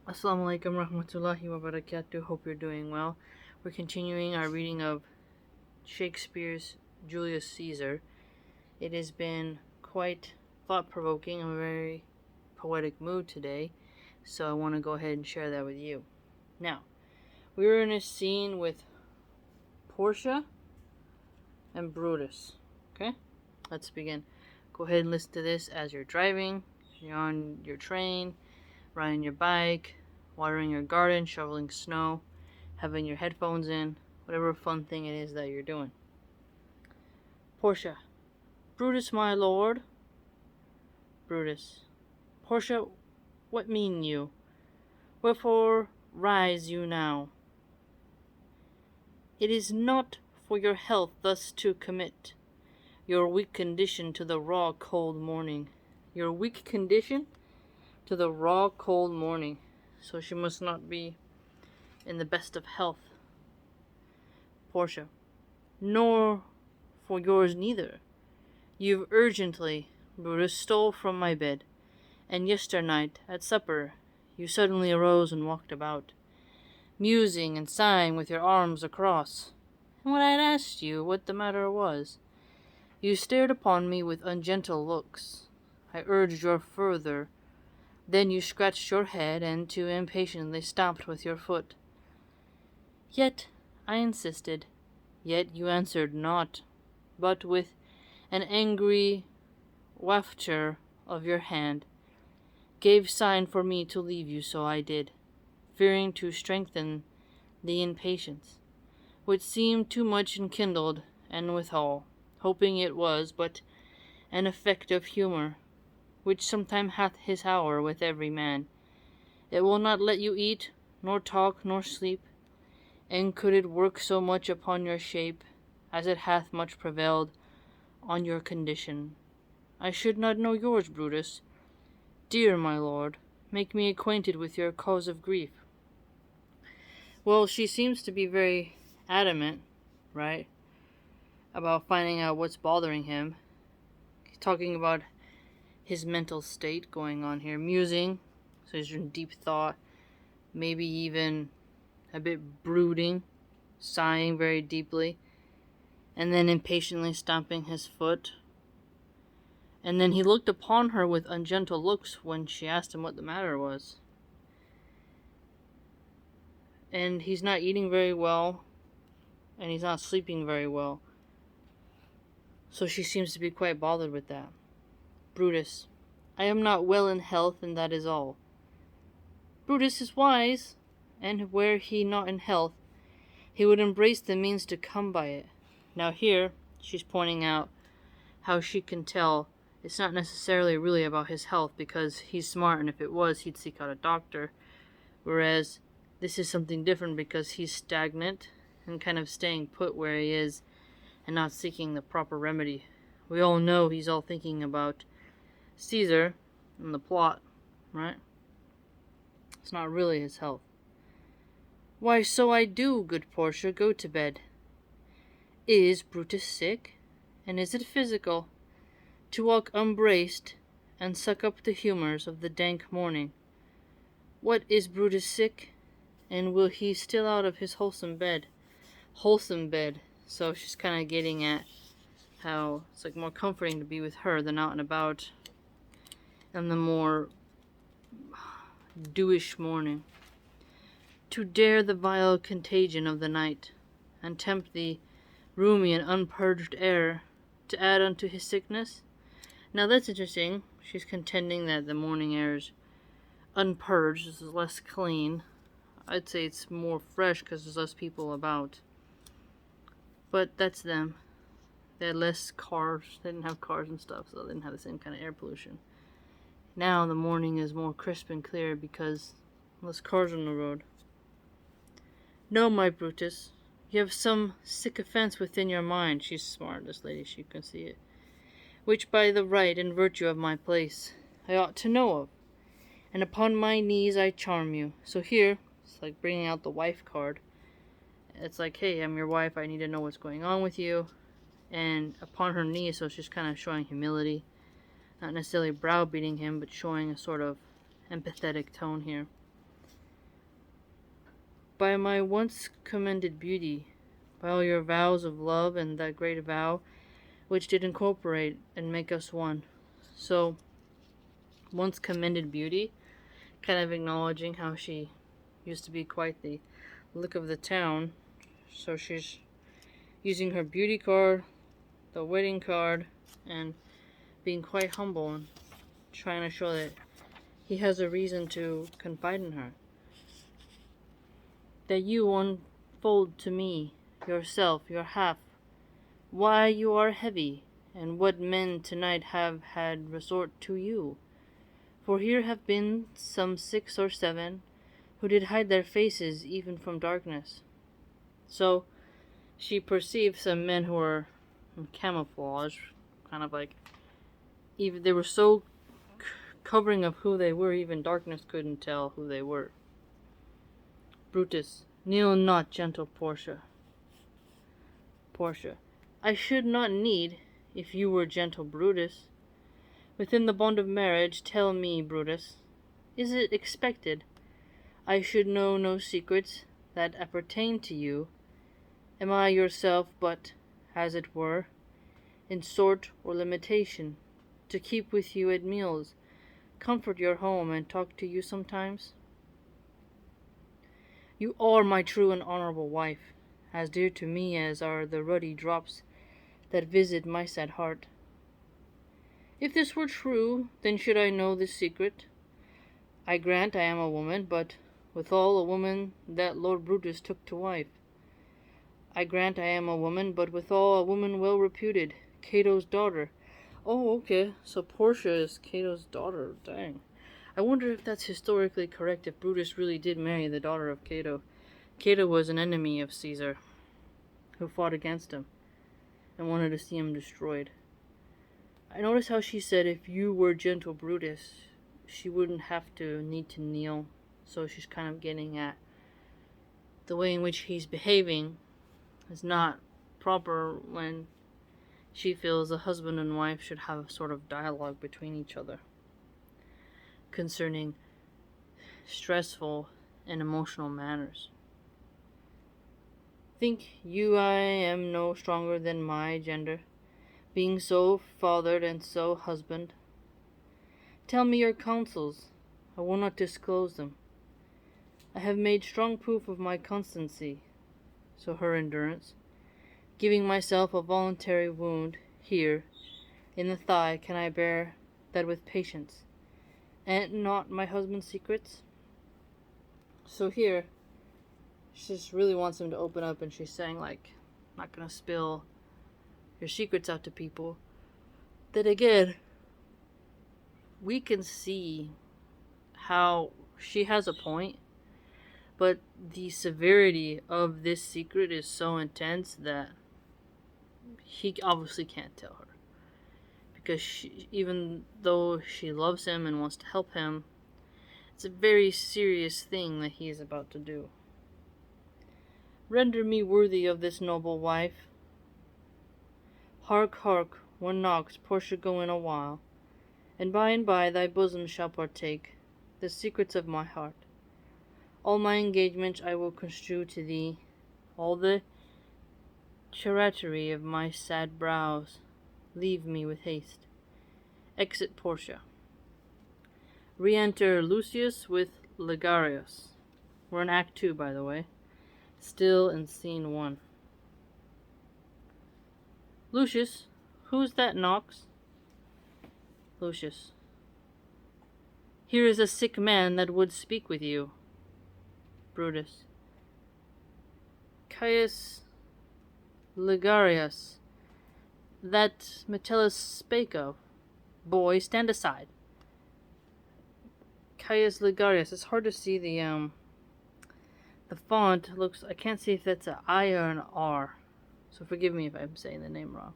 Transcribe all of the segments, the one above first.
Assalamu alaikum rahmatullahi wa barakatuh. Hope you're doing well. We're continuing our reading of Shakespeare's Julius Caesar. It has been quite thought-provoking. I'm in a very poetic mood today, so I want to go ahead and share that with you. Now, we were in a scene with Portia and Brutus. Okay? Let's begin. Go ahead and listen to this as you're driving, you're on your train, riding your bike, watering your garden, shoveling snow, having your headphones in, whatever fun thing it is that you're doing. Portia. Brutus, my lord. Brutus. Portia, what mean you? Wherefore rise you now? It is not for your health thus to commit your weak condition to the raw cold morning. Your weak condition to the raw cold morning. So she must not be in the best of health. Portia. Nor for yours neither. You've urgently, Brutus, stole from my bed, and yesternight at supper you suddenly arose and walked about, musing and sighing with your arms across. And when I had asked you what the matter was, you stared upon me with ungentle looks. I urged your further. Then you scratched your head and too impatiently stamped with your foot. Yet I insisted, yet you answered not, but with an angry wafture of your hand, gave sign for me to leave you, so I did, fearing to strengthen the impatience, which seemed too much enkindled, and withal, hoping it was but an effect of humour, which sometime hath his hour with every man. It will not let you eat, nor talk, nor sleep, and could it work so much upon your shape, as it hath much prevailed on your condition, I should not know yours, Brutus. Dear my lord, make me acquainted with your cause of grief. Well, she seems to be very adamant, right, about finding out what's bothering him. He's talking about his mental state going on here, musing, so he's in deep thought, maybe even a bit brooding, sighing very deeply, and then impatiently stamping his foot. And then he looked upon her with ungentle looks when she asked him what the matter was. And he's not eating very well, and he's not sleeping very well. So she seems to be quite bothered with that. Brutus. I am not well in health, and that is all. Brutus is wise, and were he not in health, he would embrace the means to come by it. Now here, she's pointing out how she can tell it's not necessarily really about his health, because he's smart, and if it was, he'd seek out a doctor. Whereas this is something different because he's stagnant and kind of staying put where he is and not seeking the proper remedy. We all know he's all thinking about Caesar and the plot, right? It's not really his health. Why, so I do, good Portia, go to bed. Is Brutus sick? And is it physical, to walk unbraced and suck up the humours of the dank morning? What, is Brutus sick? And will he still out of his wholesome bed? Wholesome bed. So she's kind of getting at how it's like more comforting to be with her than out and about in the more dewish morning. To dare the vile contagion of the night, and tempt the roomy and unpurged air to add unto his sickness? Now that's interesting. She's contending that the morning air is unpurged, this is less clean. I'd say it's more fresh because there's less people about. But that's them. They had less cars. They didn't have cars and stuff, so they didn't have the same kind of air pollution. Now the morning is more crisp and clear because less cars on the road. No, my Brutus, you have some sick offence within your mind. She's smart, this lady, she can see it. Which by the right and virtue of my place I ought to know of, and upon my knees I charm you. So here, it's like bringing out the wife card. It's like, hey, I'm your wife, I need to know what's going on with you. And upon her knees, so she's kind of showing humility. Not necessarily browbeating him, but showing a sort of empathetic tone here. By my once commended beauty, by all your vows of love and that great vow which did incorporate and make us one. So, once commended beauty, kind of acknowledging how she used to be quite the lick of the town. So she's using her beauty card, the wedding card, and being quite humble and trying to show that he has a reason to confide in her. That you unfold to me, yourself, your half, why you are heavy, and what men tonight have had resort to you. For here have been some 6 or 7 who did hide their faces even from darkness. So she perceived some men who were in camouflage, kind of like, even they were so covering of who they were, even darkness couldn't tell who they were. Brutus, kneel not, gentle Portia. Portia, I should not need, if you were gentle Brutus. Within the bond of marriage, tell me, Brutus, is it expected I should know no secrets that appertain to you? Am I yourself but, as it were, in sort or limitation, to keep with you at meals, comfort your home, and talk to you sometimes? You are my true and honorable wife, as dear to me as are the ruddy drops that visit my sad heart. If this were true, then should I know this secret. I grant I am a woman, but withal a woman that Lord Brutus took to wife. I grant I am a woman, but withal a woman well reputed, Cato's daughter. Oh, okay, so Portia is Cato's daughter, dang. I wonder if that's historically correct, if Brutus really did marry the daughter of Cato. Cato was an enemy of Caesar, who fought against him, and wanted to see him destroyed. I noticed how she said if you were gentle Brutus, she wouldn't have to need to kneel, so she's kind of getting at the way in which he's behaving is not proper when she feels a husband and wife should have a sort of dialogue between each other concerning stressful and emotional matters. Think you I am no stronger than my gender, being so fathered and so husband? Tell me your counsels, I will not disclose them. I have made strong proof of my constancy, so her endurance, giving myself a voluntary wound here in the thigh, can I bear that with patience, and not my husband's secrets? So here, she just really wants him to open up, and she's saying, like, I'm not gonna spill your secrets out to people. Then again, we can see how she has a point, but the severity of this secret is so intense that he obviously can't tell her. Because even though she loves him and wants to help him, it's a very serious thing that he is about to do. Render me worthy of this noble wife. Hark, hark, one knocks, Portia, go in a while, and by thy bosom shall partake the secrets of my heart. All my engagements I will construe to thee, all the charitably of my sad brows leave me with haste. Exit Portia. Re-enter Lucius with Ligarius. We're in Act 2, by the way. Still in Scene 1. Lucius, who's that knocks? Lucius. Here is a sick man that would speak with you. Brutus. Caius Ligarius, that Metellus spake of. Boy, stand aside. Caius Ligarius. It's hard to see the font looks. I can't see if that's an I or an R, so forgive me if I'm saying the name wrong.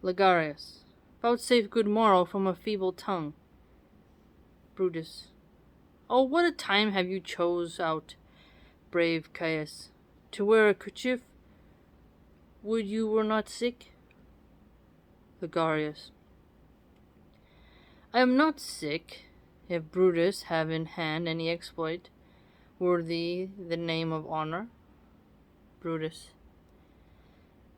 Ligarius. Vouchsafe good morrow from a feeble tongue. Brutus. Oh, what a time have you chose out, brave Caius, to wear a kerchief? Would you were not sick? Ligarius. I am not sick, if Brutus have in hand any exploit, worthy the name of honor? Brutus.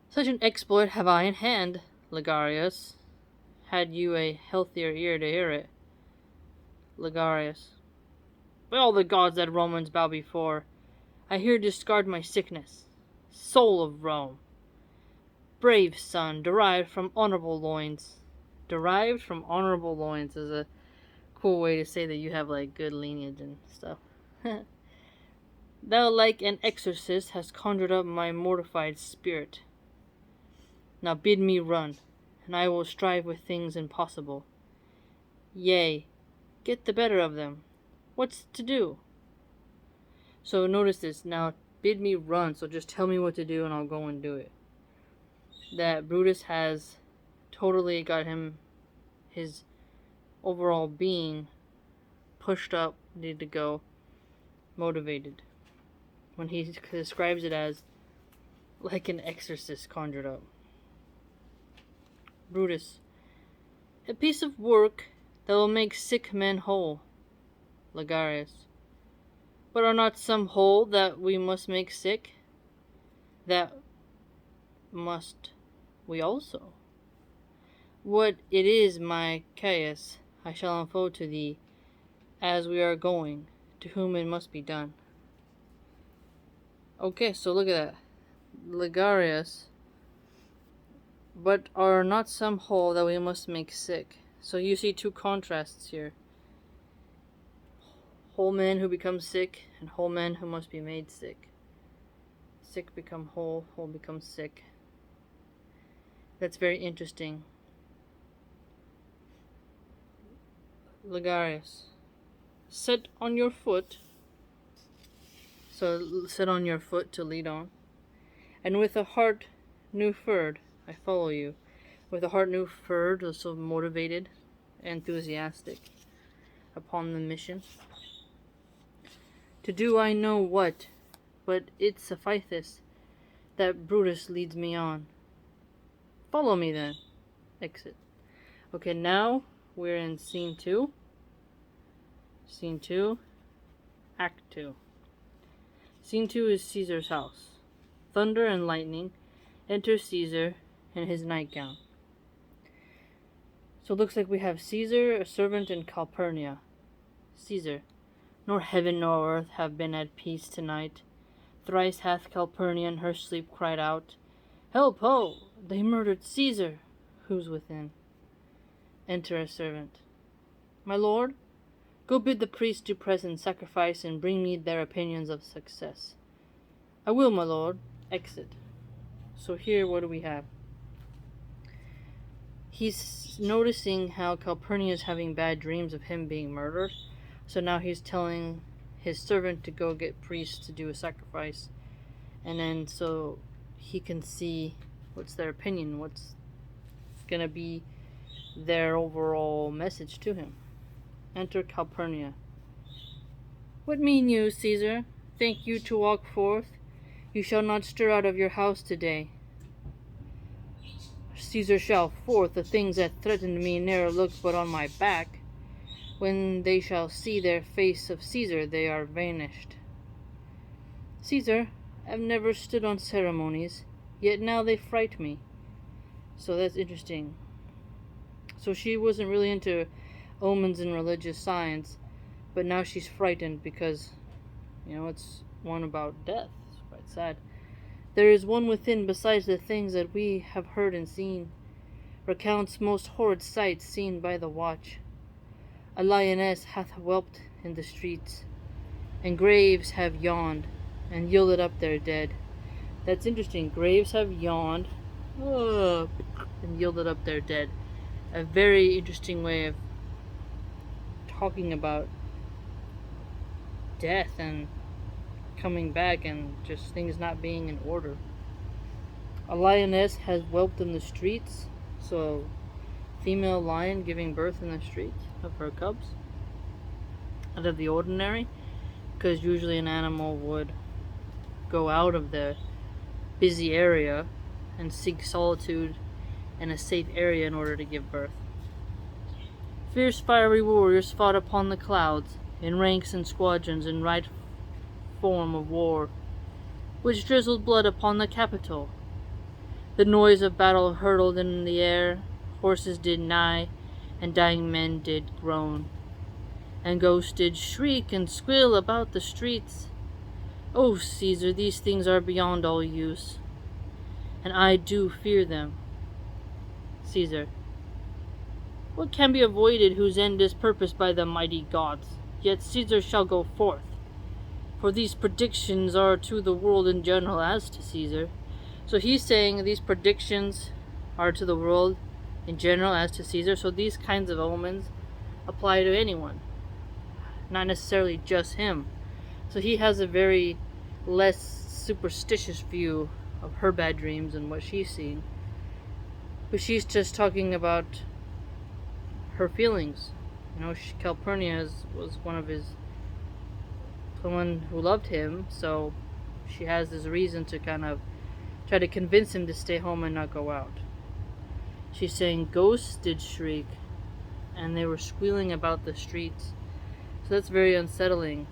Such an exploit have I in hand, Ligarius, had you a healthier ear to hear it. Ligarius. By all the gods that Romans bow before, I here discard my sickness. Soul of Rome, brave son, derived from honorable loins. Derived from honorable loins is a cool way to say that you have like good lineage and stuff. Thou, like an exorcist, hast conjured up my mortified spirit. Now bid me run, and I will strive with things impossible. Yea, get the better of them. What's to do? So notice this. Now bid me run, so just tell me what to do and I'll go and do it. That Brutus has totally got him, his overall being, pushed up, need to go, motivated. When he describes it as like an exorcist conjured up. Brutus. A piece of work that will make sick men whole. Ligarius. But are not some whole that we must make sick? That must we also. What it is, my Caius, I shall unfold to thee, as we are going, to whom it must be done. Okay, so look at that. Ligarius. But are not some whole that we must make sick? So you see two contrasts here. Whole men who become sick, and whole men who must be made sick. Sick become whole, whole become sick. That's very interesting. Ligarius. Set on your foot. So set on your foot to lead on. And with a heart new furred, I follow you. With a heart new furred, so motivated, enthusiastic upon the mission. To do I know what, but it sufficeth that Brutus leads me on. Follow me then. Exit. Okay, now we're in scene 2. Scene 2, Act 2. Scene 2 is Caesar's house. Thunder and lightning. Enter Caesar in his nightgown. So it looks like we have Caesar, a servant, and Calpurnia. Caesar. Nor heaven nor earth have been at peace tonight. Thrice hath Calpurnia in her sleep cried out, Help, ho! They murdered Caesar! Who's within? Enter a servant. My lord, go bid the priests do present sacrifice and bring me their opinions of success. I will, my lord. Exit. So here, what do we have? He's noticing how Calpurnia is having bad dreams of him being murdered. So now he's telling his servant to go get priests to do a sacrifice. And then so he can see what's their opinion, what's going to be their overall message to him. Enter Calpurnia. What mean you, Caesar? Think you to walk forth? You shall not stir out of your house today. Caesar shall forth. The things that threatened me ne'er look but on my back. When they shall see their face of Caesar, they are vanished. Caesar, I've never stood on ceremonies, yet now they fright me. So that's interesting. So she wasn't really into omens and religious science, but now she's frightened because, it's one about death. It's quite sad. There is one within besides the things that we have heard and seen. Recounts most horrid sights seen by the watch. A lioness hath whelped in the streets, and graves have yawned, and yielded up their dead. That's interesting. Graves have yawned, and yielded up their dead. A very interesting way of talking about death and coming back and just things not being in order. A lioness has whelped in the streets, so female lion giving birth in the streets of her cubs. Out of the ordinary, because usually an animal would go out of the busy area and seek solitude and a safe area in order to give birth. Fierce fiery warriors fought upon the clouds, in ranks and squadrons, in right form of war, which drizzled blood upon the Capitol. The noise of battle hurtled in the air, horses did nigh, and dying men did groan, and ghosts did shriek and squeal about the streets. O Caesar, these things are beyond all use, and I do fear them. Caesar. What can be avoided whose end is purposed by the mighty gods? Yet Caesar shall go forth, for these predictions are to the world in general as to Caesar. So he's saying these predictions are to the world in general as to Caesar. So these kinds of omens apply to anyone, not necessarily just him. So he has a very less superstitious view of her bad dreams and what she's seeing. But she's just talking about her feelings. Calpurnia was someone who loved him, so she has this reason to kind of try to convince him to stay home and not go out. She's saying ghosts did shriek, and they were squealing about the streets. So that's very unsettling.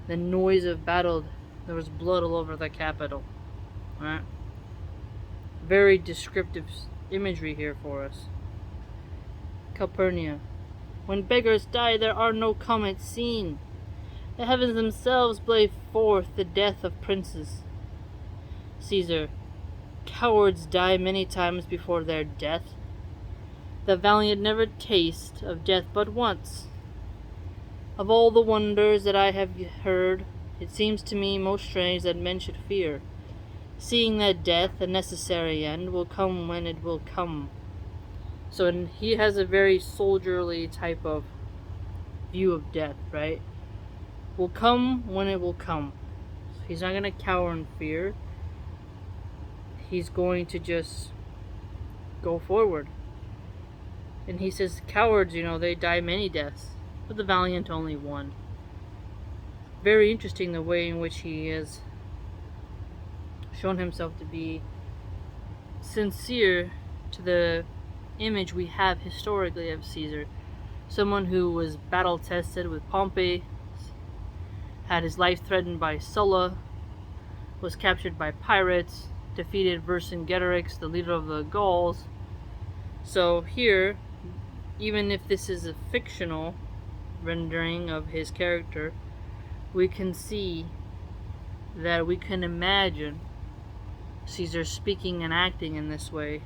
The noise of battle, there was blood all over the Capitol. Right? Very descriptive imagery here for us. Calpurnia. When beggars die, there are no comets seen. The heavens themselves blave forth the death of princes. Caesar. Cowards die many times before their death. The valiant never taste of death but once. Of all the wonders that I have heard, it seems to me most strange that men should fear, seeing that death, a necessary end, will come when it will come. So he has a very soldierly type of view of death, right? Will come when it will come. He's not going to cower in fear. He's going to just go forward. And he says cowards, they die many deaths, but the valiant only one. Very interesting the way in which he has shown himself to be sincere to the image we have historically of Caesar. Someone who was battle tested with Pompey, had his life threatened by Sulla, was captured by pirates, defeated Vercingetorix, the leader of the Gauls. So here, even if this is a fictional rendering of his character, we can see that we can imagine Caesar speaking and acting in this way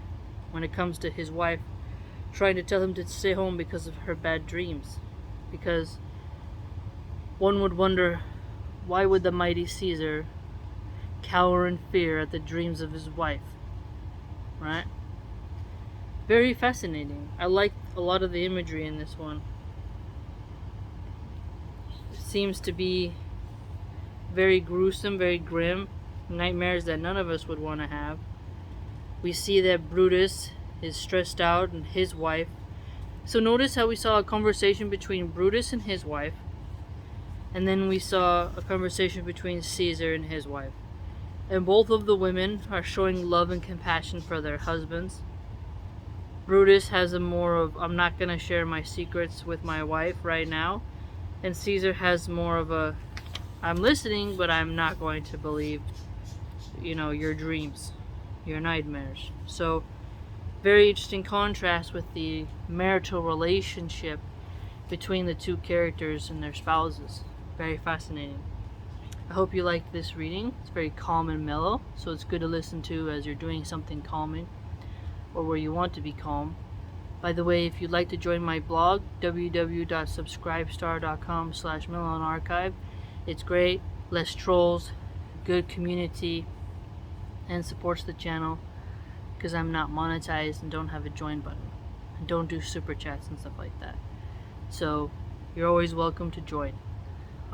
when it comes to his wife trying to tell him to stay home because of her bad dreams. Because one would wonder, why would the mighty Caesar cower in fear at the dreams of his wife? Right? Very fascinating. I like a lot of the imagery in this one. It seems to be very gruesome, very grim. Nightmares that none of us would want to have. We see that Brutus is stressed out and his wife. So notice how we saw a conversation between Brutus and his wife. And then we saw a conversation between Caesar and his wife. And both of the women are showing love and compassion for their husbands. Brutus has a more of, I'm not going to share my secrets with my wife right now. And Caesar has more of a, I'm listening, but I'm not going to believe, your dreams, your nightmares. So, very interesting contrast with the marital relationship between the two characters and their spouses. Very fascinating. I hope you liked this reading. It's very calm and mellow, so it's good to listen to as you're doing something calming or where you want to be calm. By the way, if you'd like to join my blog, www.subscribestar.com/MilahanArchive. It's great, less trolls, good community, and supports the channel because I'm not monetized and don't have a join button. And don't do super chats and stuff like that. So, you're always welcome to join.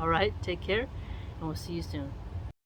Alright, take care, and we'll see you soon.